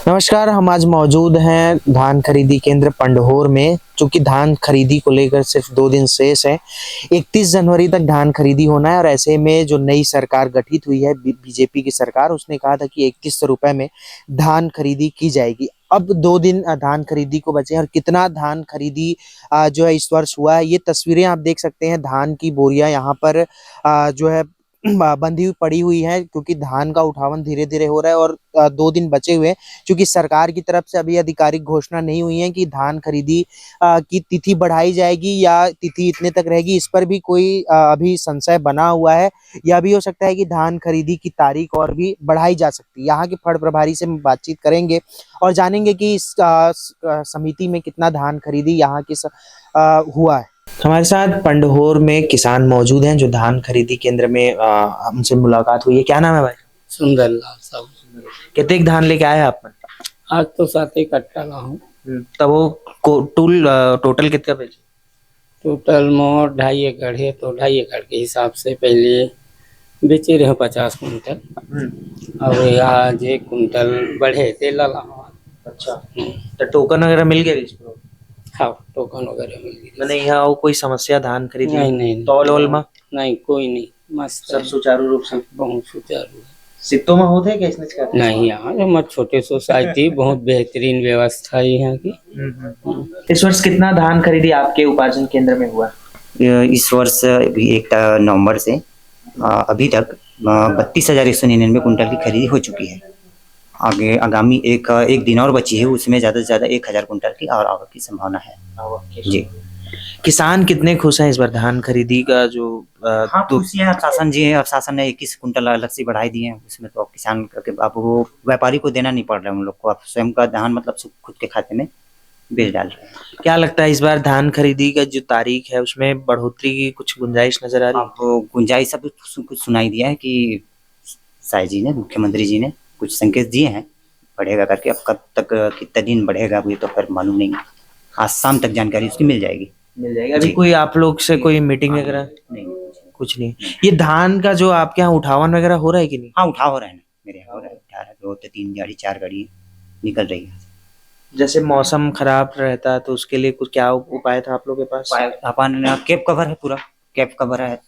नमस्कार, हम आज मौजूद हैं धान खरीदी केंद्र पंडहोर में। चूंकि धान खरीदी को लेकर सिर्फ 2 दिन शेष है। 31 जनवरी तक धान खरीदी होना है और ऐसे में जो नई सरकार गठित हुई है बीजेपी की सरकार, उसने कहा था कि 3100 रुपए में धान खरीदी की जाएगी। अब 2 दिन धान खरीदी को बचे हैं और कितना धान खरीदी जो है इस वर्ष हुआ है, ये तस्वीरें आप देख सकते हैं। धान की बोरियां यहाँ पर जो है बंधी हुई पड़ी हुई है, क्योंकि धान का उठावन धीरे धीरे हो रहा है और 2 दिन बचे हुए हैं। क्योंकि सरकार की तरफ से अभी आधिकारिक घोषणा नहीं हुई है कि धान खरीदी की तिथि बढ़ाई जाएगी या तिथि इतने तक रहेगी, इस पर भी कोई अभी संशय बना हुआ है। यह भी हो सकता है कि धान खरीदी की तारीख और भी बढ़ाई जा सकती है। यहाँ के फड़ प्रभारी से हम बातचीत करेंगे और जानेंगे कि इस समिति में कितना धान खरीदी यहाँ की हुआ है। हमारे साथ पंडहोर में किसान मौजूद हैं जो धान खरीदी केंद्र में हमसे मुलाकात हुई है। क्या नाम है भाई? सुंदर लाल साहब। कितने धान लेके आए आप? आज तो 7 कट्टा ला हूँ। तब वो टोटल कितना बेचे? टोटल मोर 2.5 एकड़ है, तो 2.5 एकड़ के हिसाब से पहले बेचे रहे 50 कुंटल। और आज 1 कुंटल बढ़े थे ला हूँ। अच्छा, तो टोकन वगैरह मिल गए इसको? हाँ, टोकन वगैरह मिल गई। मैंने यहाँ कोई समस्या धान खरीदी? नहीं, तौल ओल में नहीं, कोई नहीं, मस्त सब सुचारू रूप से? बहुत सुचारू। सित्तों में होते हैं कैसे का? नहीं, यहाँ हमारे छोटे सोसाइटी बहुत बेहतरीन व्यवस्था है यहाँ की। इस वर्ष कितना धान खरीदी आपके उपार्जन केंद्र में हुआ? इस वर्ष 1 नवंबर से अभी तक 32,199 कुंटल की खरीदी हो चुकी है। आगे आगामी एक दिन और बची है, उसमें ज़्यादा से ज़्यादा 1,000 कुंटल की और आवक की संभावना है जी। किसान कितने खुश हैं इस बार धान खरीदी का? जो हाँ, खुशी है। शासन जी है और शासन ने 21 कुंटल अलग से बढ़ाई दिए हैं। उसमें तो किसान अब वो व्यापारी को देना नहीं पड़ रहा है, उन लोग को अब स्वयं का धान मतलब खुद के खाते में बेच डाल रहे हैं। क्या लगता है इस बार धान खरीदी का जो तारीख है उसमें बढ़ोतरी की कुछ गुंजाइश नजर आ रही है? अब गुंजाइश सब कुछ सुनाई दिया है कि शाह जी ने, मुख्यमंत्री जी ने कुछ संकेत दिए हैं बढ़ेगा करके। अब कब तक कितना दिन बढ़ेगा ये तो फिर मालूम नहीं। आज शाम तक जानकारी उसकी मिल जाएगी। अभी कोई आप लोग से कोई मीटिंग वगैरह? नहीं, कुछ नहीं। ये धान का जो आपके यहाँ उठावन वगैरह हो रहा है कि नहीं? हाँ, उठा हो रहा है ना, मेरे यहाँ हो रहा है। उठा रहा है, 2 से 3 गाड़ी 4 गाड़ी निकल रही है। जैसे मौसम खराब रहता है तो उसके लिए कुछ क्या उपाय था आप लोग के पास? अपन कैप कवर है, पूरा कैप कवर है,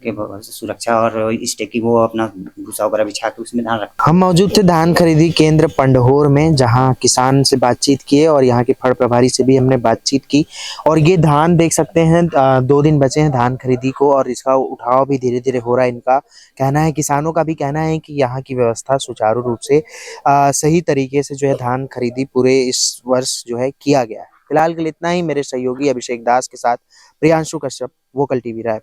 कैप कवर से सुरक्षा और स्टे की वो अपना भूसा वगैरह बिछा के उसमें धान रखा। हम मौजूद थे धान खरीदी केंद्र पंडहोर में, जहां किसान से बातचीत किए और यहाँ के फड़ प्रभारी से भी हमने बातचीत की। और ये धान देख सकते हैं, 2 दिन बचे हैं धान खरीदी को और इसका उठाव भी धीरे धीरे हो रहा है। इनका कहना है, किसानों का भी कहना है कि यहाँ की व्यवस्था सुचारू रूप से सही तरीके से जो है धान खरीदी पूरे इस वर्ष जो है किया गया है। फिलहाल के लिए इतना ही। मेरे सहयोगी अभिषेक दास के साथ प्रियांशु कश्यप, वोकल टीवी राय।